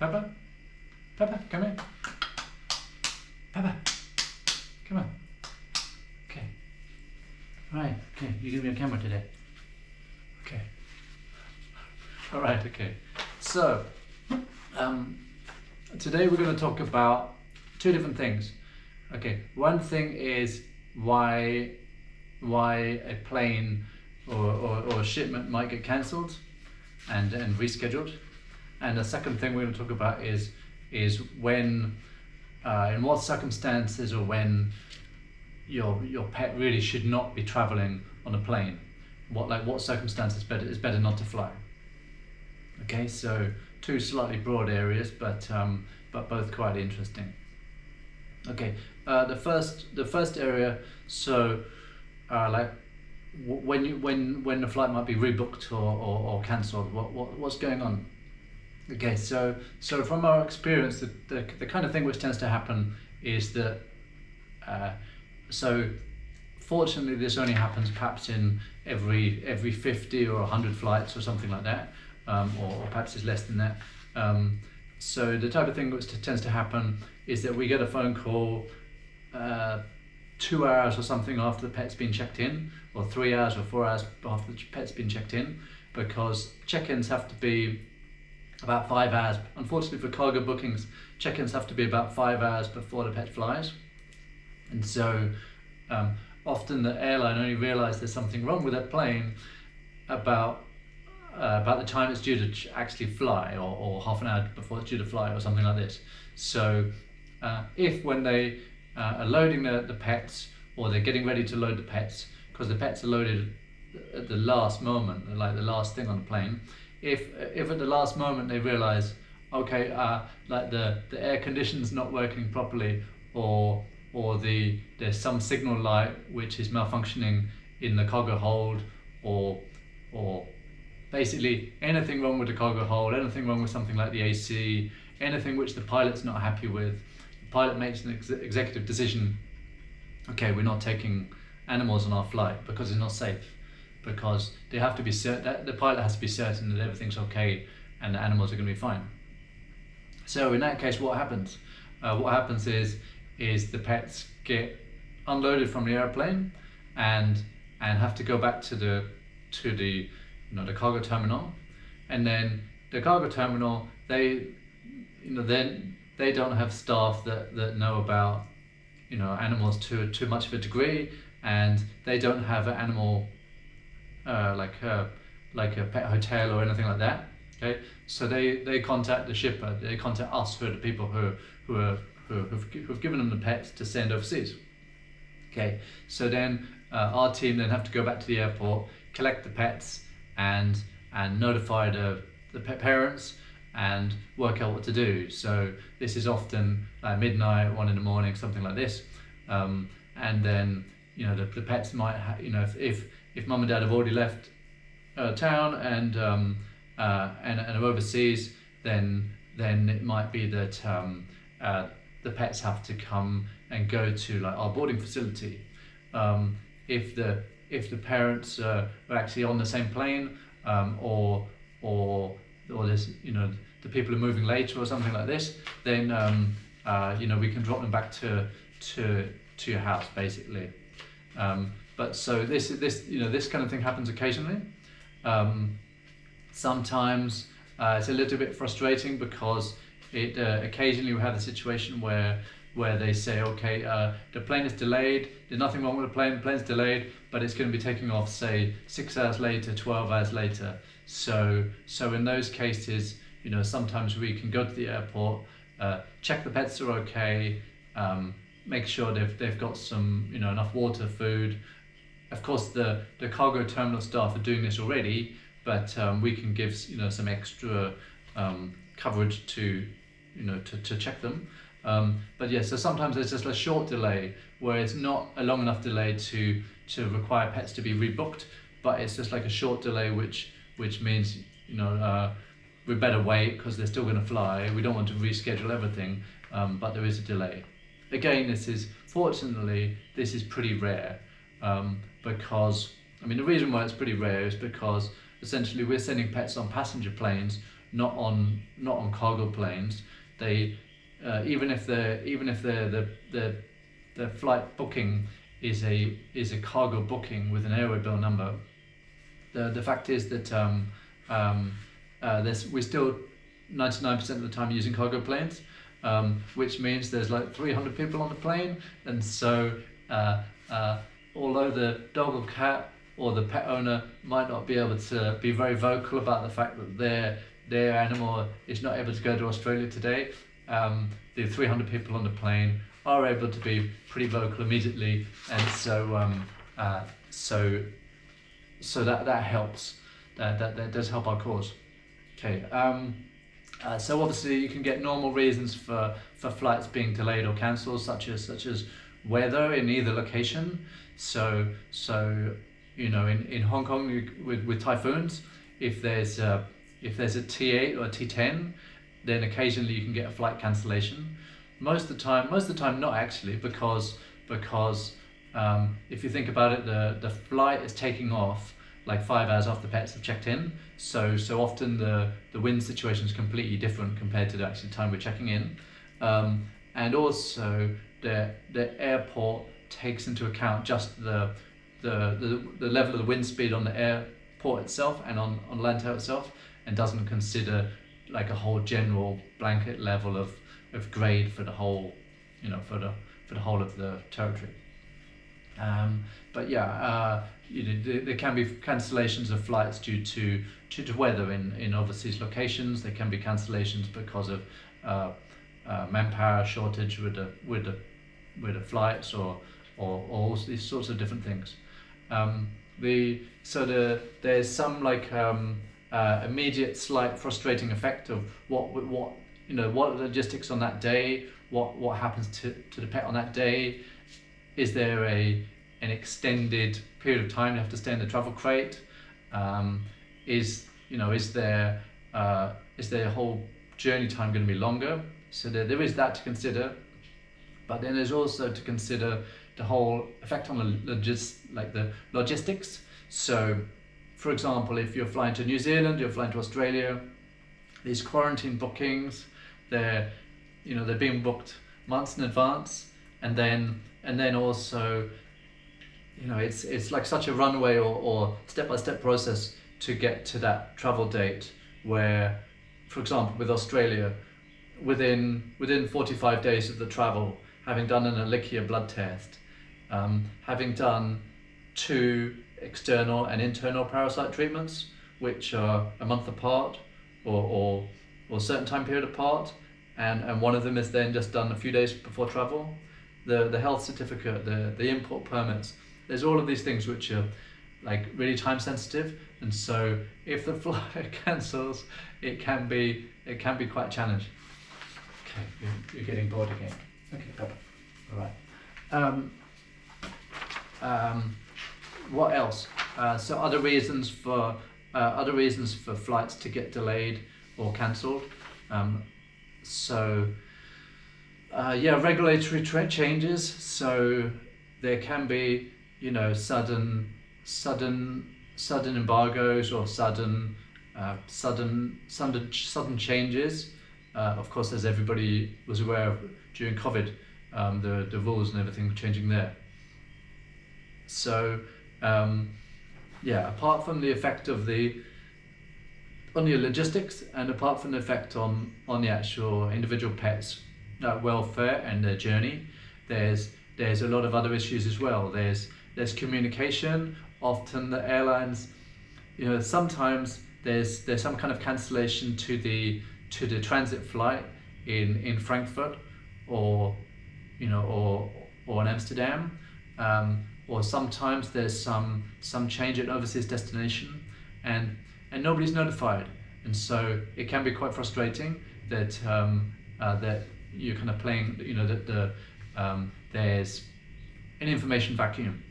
Pepper? Pepper, come here. Pepper, come on. Okay. Right, okay, you give me a camera today. Okay. Alright, okay. So, today we're going to talk about two different things. Okay, one thing is why a plane or a shipment might get cancelled and rescheduled. And the second thing we're going to talk about is when, in what circumstances or when your pet really should not be traveling on a plane. What circumstances is better not to fly. Okay, so two slightly broad areas, but both quite interesting. Okay, the first area. So, when the flight might be rebooked or cancelled, what's going on? Okay, so from our experience, the kind of thing which tends to happen is that. So, fortunately, this only happens perhaps in every 50 or 100 flights or something like that, or perhaps it's less than that. So the type of thing which tends to happen is that we get a phone call 2 hours or something after the pet's been checked in, or 3 hours or 4 hours after the pet's been checked in, because check-ins have to be about 5 hours. Unfortunately for cargo bookings, check-ins have to be about 5 hours before the pet flies. And so often the airline only realise there's something wrong with that plane about the time it's due to actually fly, or half an hour before it's due to fly, or something like this. So if when they are loading the pets, or they're getting ready to load the pets, because the pets are loaded at the last moment, like the last thing on the plane, if at the last moment they realise, okay, like the air condition's not working properly, or there's some signal light which is malfunctioning in the cargo hold, or basically anything wrong with the cargo hold, anything wrong with something like the AC, anything which the pilot's not happy with, the pilot makes an executive decision, okay, we're not taking animals on our flight because it's not safe, because they have to be certain, the pilot has to be certain that everything's okay and the animals are going to be fine. So in that case, what happens? What happens is the pets get unloaded from the airplane and have to go back to the the cargo terminal, and then the cargo terminal, they don't have staff that know about animals to much of a degree, and they don't have an animal like a pet hotel or anything like that. Okay, so they contact the shipper, they contact us, who are the people who've given them the pets to send overseas. Okay, so then our team then have to go back to the airport, collect the pets, and notify the pet parents and work out what to do. So this is often like midnight, 1 in the morning, something like this. And then the pets might if mum and dad have already left town and are overseas, then it might be that the pets have to come and go to like our boarding facility. If the parents are actually on the same plane, or there's the people are moving later or something like this, then we can drop them back to your house basically. But so this kind of thing happens occasionally. Sometimes it's a little bit frustrating because occasionally we have the situation where they say, okay, the plane is delayed, there's nothing wrong with the plane's delayed, but it's going to be taking off, say, 6 hours later, 12 hours later. So in those cases, sometimes we can go to the airport, check the pets are okay, make sure they've got some enough water, food. Of course, the cargo terminal staff are doing this already, but we can give some extra coverage to check them. But yeah, so sometimes there's just a short delay where it's not a long enough delay to require pets to be rebooked, but it's just like a short delay which means we better wait because they're still going to fly. We don't want to reschedule everything, but there is a delay. Again, fortunately this is pretty rare, because the reason why it's pretty rare is because essentially we're sending pets on passenger planes, not on cargo planes. They even if the flight booking is a cargo booking with an airway bill number, the fact is that we're still 99% of the time using cargo planes, which means there's like 300 people on the plane, and so although the dog or cat or the pet owner might not be able to be very vocal about the fact that their animal is not able to go to Australia today, the 300 people on the plane are able to be pretty vocal immediately, and so that helps. That does help our cause. Okay. So obviously you can get normal reasons for flights being delayed or cancelled, such as weather in either location. So in Hong Kong with typhoons, if there's a T8 or a T10, then occasionally you can get a flight cancellation. Most of the time not actually, because if you think about it, the flight is taking off like 5 hours after pets have checked in. So often the wind situation is completely different compared to the actual time we're checking in, and also the airport takes into account just the level of the wind speed on the airport itself and on Lantau itself, and doesn't consider like a whole general blanket level of grade for the whole, for the whole of the territory. But yeah, there can be cancellations of flights due to weather in overseas locations. There can be cancellations because of manpower shortage with the flights or all these sorts of different things. There's some like immediate slight frustrating effect of what logistics on that day, what happens to the pet on that day. Is there an extended period of time you have to stay in the travel crate? Is there a whole journey time going to be longer? So there is that to consider, but then there's also to consider the whole effect on the logistics. So, for example, if you're flying to New Zealand, you're flying to Australia, these quarantine bookings, they're being booked months in advance, and then also, it's like such a runway or step-by-step process to get to that travel date, where, for example, with Australia, within 45 days of the travel, having done an Ehrlichia blood test, having done 2 external and internal parasite treatments, which are a month apart or a certain time period apart, and one of them is then just done a few days before travel, the health certificate, the import permits, there's all of these things which are like really time sensitive, and so if the flight cancels, it can be quite a challenge. Okay, you're getting bored again. Okay, Pepper. All right. What else? So other reasons for flights to get delayed or cancelled. Regulatory changes. So there can be sudden embargoes or sudden changes. Of course, as everybody was aware of during COVID, the rules and everything changing there. So apart from the effect on the logistics, and apart from the effect on the actual individual pets' welfare and their journey, there's a lot of other issues as well. There's communication. Often the airlines, sometimes there's some kind of cancellation to the transit flight in Frankfurt or in Amsterdam, or sometimes there's some change at overseas destination, and nobody's notified, and so it can be quite frustrating that that you're kind of playing, that there's an information vacuum,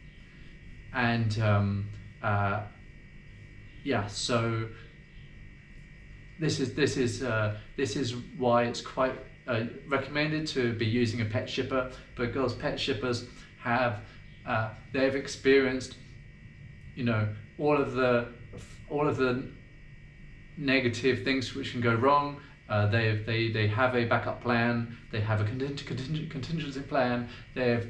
and so this is why it's quite recommended to be using a pet shipper, because pet shippers they've experienced all of the negative things which can go wrong. They have a backup plan. They have a contingency plan. They've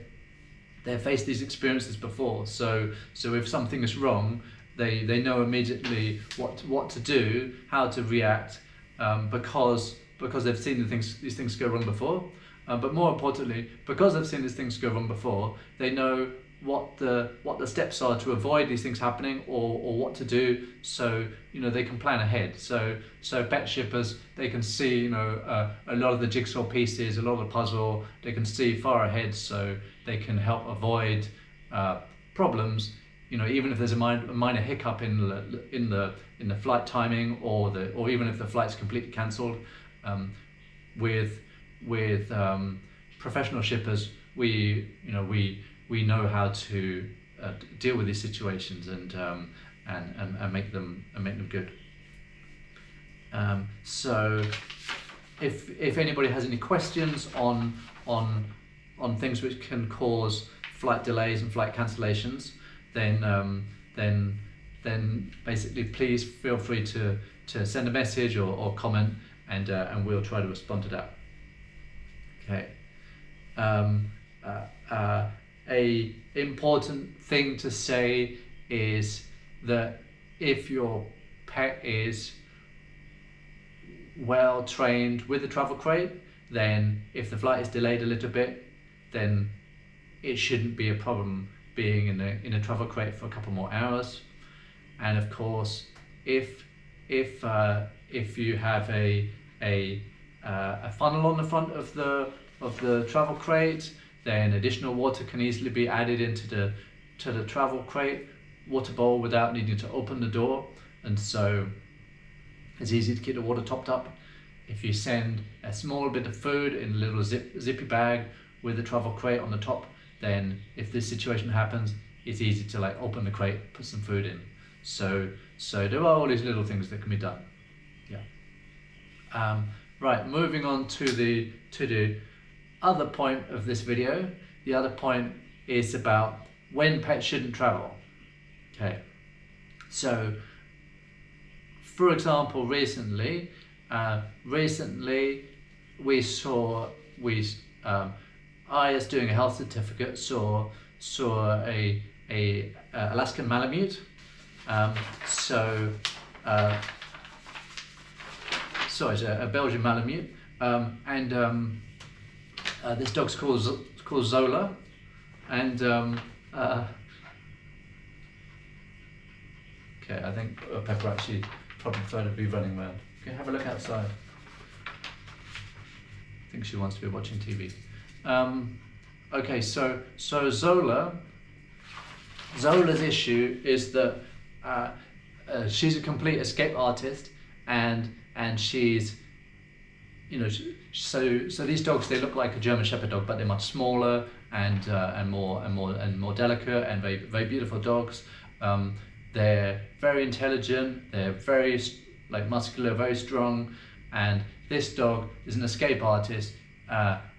faced these experiences before. So if something is wrong, they know immediately what to do, how to react, because they've seen these things go wrong before. But more importantly, because they've seen these things go wrong before, they know what the steps are to avoid these things happening, or what to do, so they can plan ahead. So pet shippers, they can see a lot of the jigsaw pieces, a lot of the puzzle. They can see far ahead, so they can help avoid problems. Even if there's a minor hiccup in the flight timing, or even if the flight's completely cancelled. With professional shippers, we know how to deal with these situations and make them good. So if anybody has any questions on things which can cause flight delays and flight cancellations, then basically please feel free to send a message or comment, and we'll try to respond to that. Okay. A important thing to say is that if your pet is well trained with the travel crate, then if the flight is delayed a little bit, then it shouldn't be a problem being in a travel crate for a couple more hours. And of course, if you have a funnel on the front of the travel crate, then additional water can easily be added into the travel crate water bowl without needing to open the door, and so it's easy to keep the water topped up. If you send a small bit of food in a little zippy bag with the travel crate on the top, then if this situation happens, it's easy to open the crate, put some food in. So there are all these little things that can be done. Yeah. Right, moving on to the other point of this video. The other point is about when pets shouldn't travel. Okay, so for example, recently I, as doing a health certificate, saw a Alaskan Malamute. It's a Belgian Malamute, and this dog's called Zola, and okay, I think Pepper actually probably prefer to be running around. Okay, have a look outside. I think she wants to be watching TV. Okay, so Zola's issue is that she's a complete escape artist, and she's, so these dogs, they look like a German Shepherd dog, but they're much smaller and more delicate, and very, very beautiful dogs. They're very intelligent. They're very muscular, very strong, and this dog is an escape artist.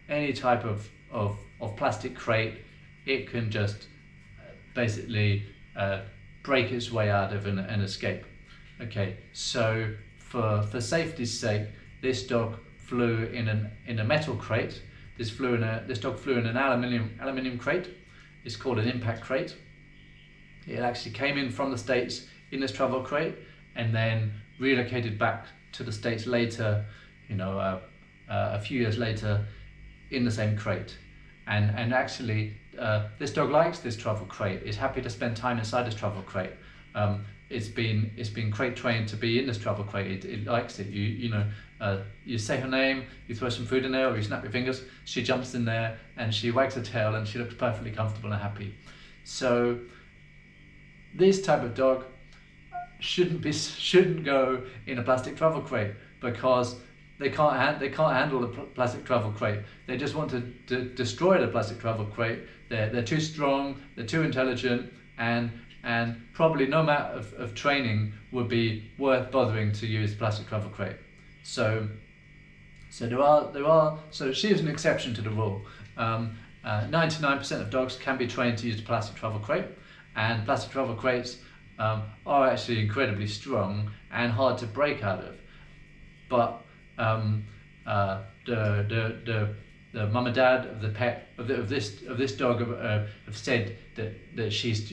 Any type of plastic crate, it can just basically break its way out of an escape. Okay, so for safety's sake, this dog flew in a metal crate. This dog flew in an aluminium crate. It's called an impact crate. It actually came in from the States in this travel crate, and then relocated back to the States later, a few years later, in the same crate. And actually, this dog likes this travel crate. It's happy to spend time inside this travel crate. It's been crate trained to be in this travel crate. It likes it. You say her name, you throw some food in there, or you snap your fingers. She jumps in there and she wags her tail, and she looks perfectly comfortable and happy. So this type of dog shouldn't go in a plastic travel crate, because they can't handle the plastic travel crate. They just want to destroy the plastic travel crate. They're too strong, they're too intelligent, and probably no amount of training would be worth bothering to use plastic travel crate. So she is an exception to the rule. 99% of dogs can be trained to use a plastic travel crate, and plastic travel crates are actually incredibly strong and hard to break out of. But the mum and dad of the pet of this dog have said that she's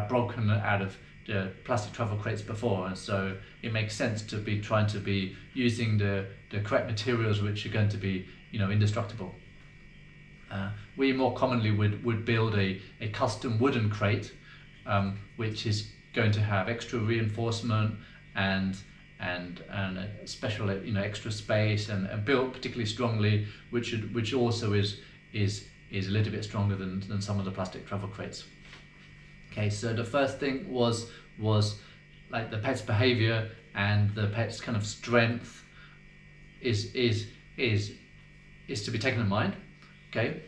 broken out of the plastic travel crates before, and so it makes sense to be trying to be using the correct materials which are going to be indestructible. We more commonly would build a custom wooden crate, which is going to have extra reinforcement and a special extra space and built particularly strongly, which also is a little bit stronger than some of the plastic travel crates. Okay, so the first thing was like the pet's behavior and the pet's kind of strength is to be taken in mind. Okay.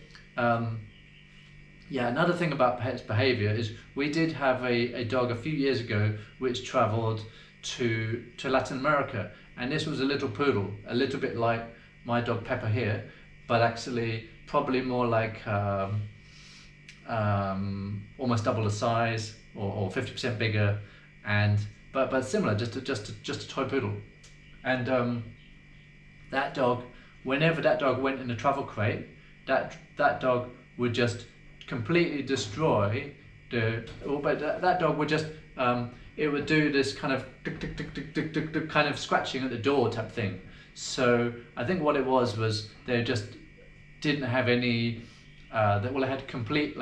Yeah, another thing about pet's behavior is we did have a dog a few years ago which traveled to Latin America, and this was a little poodle, a little bit like my dog Pepper here, but actually probably more like almost double the size or 50% bigger, and but similar, just a toy poodle. And that dog, whenever that dog went in a travel crate, that dog would just completely destroy that dog would just it would do this kind of tick, tick, tick, tick, tick, tick, tick, kind of scratching at the door type thing. So I think what it was they just didn't have any they had complete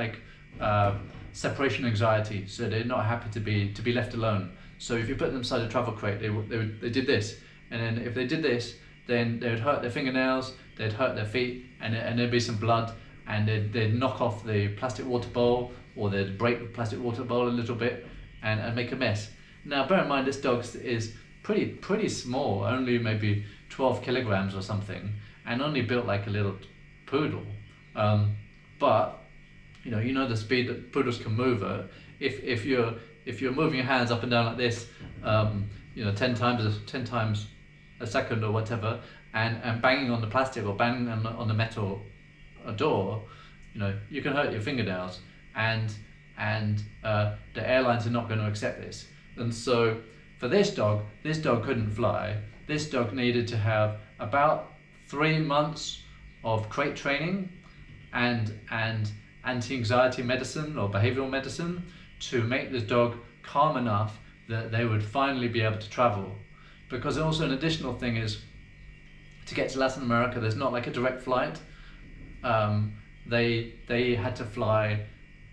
separation anxiety, so they're not happy to be left alone. So if you put them inside a travel crate, they did this, and then if they did this, then they would hurt their fingernails, they'd hurt their feet, and there'd be some blood, and they'd knock off the plastic water bowl, or they'd break the plastic water bowl a little bit and make a mess. Now bear in mind this dog is pretty small, only maybe 12 kilograms or something, and only built like a little poodle. But you know the speed that poodles can move at. If you're moving your hands up and down like this, 10 times a second or whatever, and banging on the plastic or banging on the metal door, you can hurt your fingernails, and the airlines are not going to accept this. And so for this dog couldn't fly. This dog needed to have about 3 months of crate training and anti-anxiety medicine or behavioral medicine to make this dog calm enough that they would finally be able to travel. Because also an additional thing is, to get to Latin America, there's not like a direct flight. They had to fly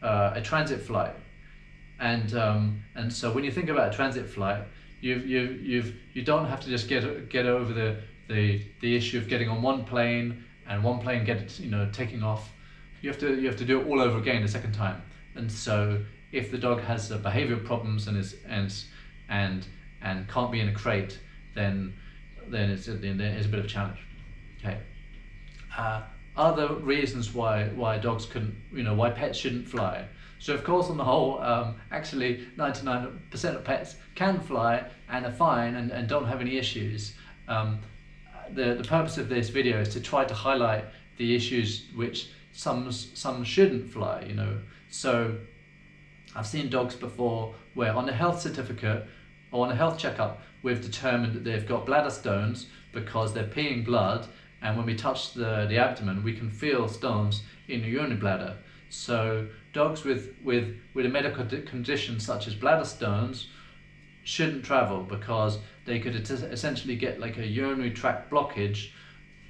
a transit flight, and so when you think about a transit flight, you don't have to just get over the issue of getting on one plane and one plane taking off. You have to do it all over again the second time. And so if the dog has behavioural problems and can't be in a crate, then it's a bit of a challenge. Okay. Other reasons why dogs couldn't, why pets shouldn't fly. So of course, on the whole, actually 99% of pets can fly and are fine and don't have any issues. The purpose of this video is to try to highlight the issues which some shouldn't fly. So I've seen dogs before where on a health certificate or on a health checkup we've determined that they've got bladder stones because they're peeing blood, and when we touch the abdomen we can feel stones in the urinary bladder. So dogs with a medical condition such as bladder stones shouldn't travel, because they could essentially get like a urinary tract blockage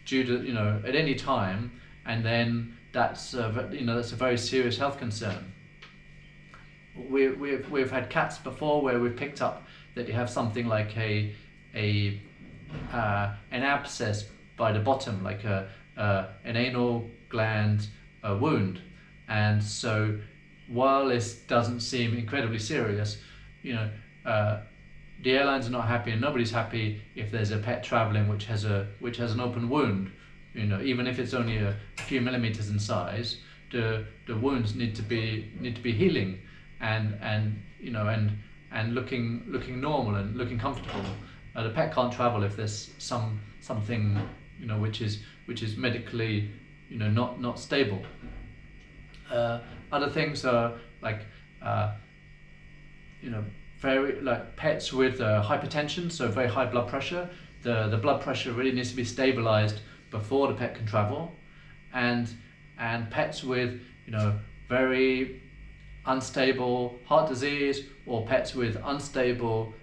due to at any time, and then that's a very serious health concern. We've had cats before where we've picked up that you have something like an abscess by the bottom, like an anal gland wound. And so while this doesn't seem incredibly serious, the airlines are not happy, and nobody's happy if there's a pet traveling which has an open wound. Even if it's only a few millimeters in size, the wounds need to be healing and looking normal and looking comfortable. The pet can't travel if there's something which is medically not stable. Other things are like very like pets with hypertension, so very high blood pressure. The blood pressure really needs to be stabilized before the pet can travel, and pets with very unstable heart disease, or pets with unstable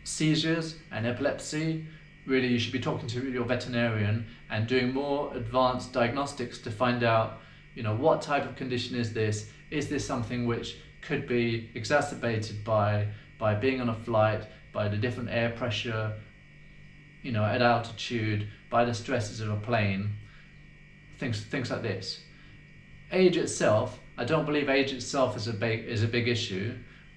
seizures and epilepsy, really you should be talking to your veterinarian and doing more advanced diagnostics to find out what type of condition is this. Is this something which could be exacerbated by being on a flight, by the different air pressure at altitude, by the stresses of a plane, things like this. Age itself, I don't believe age itself is a big issue,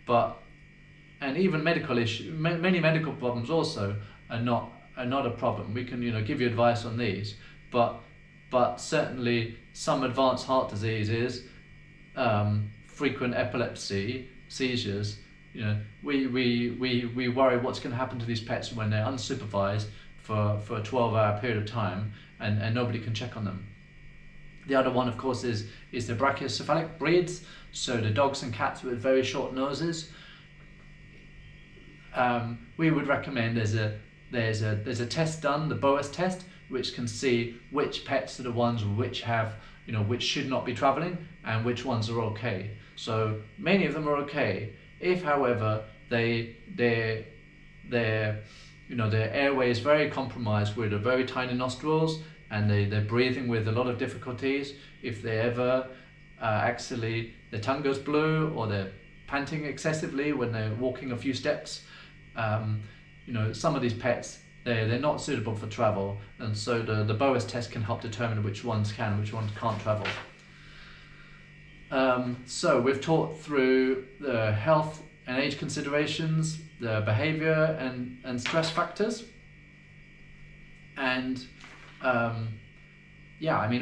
and even many medical problems also are not a problem. We can give you advice on these, but certainly some advanced heart diseases, frequent epilepsy, seizures, we worry what's going to happen to these pets when they're unsupervised for a 12-hour period of time and nobody can check on them. The other one, of course, is the brachycephalic breeds, so the dogs and cats with very short noses. We would recommend there's a test done, the Boas test, which can see which pets are the ones which have which should not be traveling and which ones are okay. So many of them are okay. If, however, their airway is very compromised with very tiny nostrils and they're breathing with a lot of difficulties, if they ever actually their tongue goes blue or they're panting excessively when they're walking a few steps, some of these pets they're not suitable for travel, and so the Boas test can help determine which ones can and which ones can't travel. So we've talked through the health and age considerations, the behavior and stress factors, and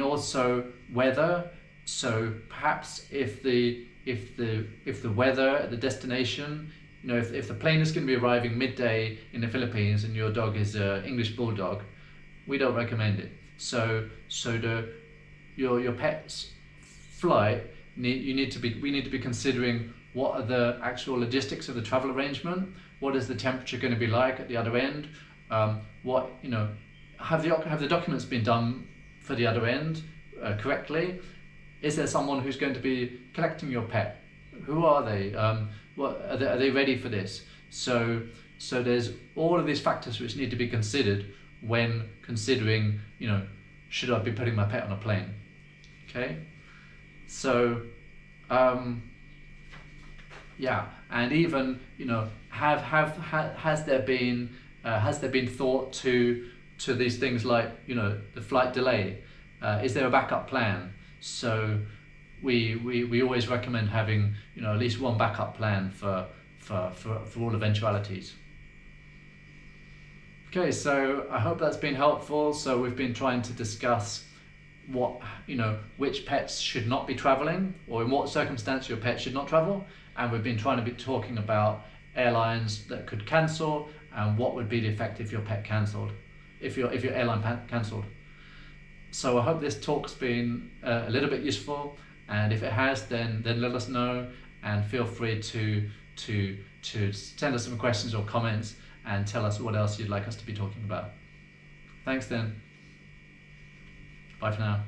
also weather. So perhaps if the weather at the destination, if the plane is going to be arriving midday in the Philippines and your dog is an English bulldog, we don't recommend it. So your pet's flight, we need to be considering what are the actual logistics of the travel arrangement. What is the temperature going to be like at the other end? Have the documents been done for the other end correctly? Is there someone who's going to be collecting your pet? Who are they? Are they ready for this? So there's all of these factors which need to be considered when considering, should I be putting my pet on a plane? Okay, so and even has there been thought to these things like the flight delay? Is there a backup plan? So we always recommend having at least one backup plan for all eventualities. Okay, so I hope that's been helpful. So we've been trying to discuss which pets should not be traveling, or in what circumstance your pet should not travel, and we've been trying to be talking about airlines that could cancel and what would be the effect if your pet cancelled, if your airline cancelled. So I hope this talk's been a little bit useful, and if it has, then let us know, and feel free to send us some questions or comments and tell us what else you'd like us to be talking about. Thanks then. Bye for now.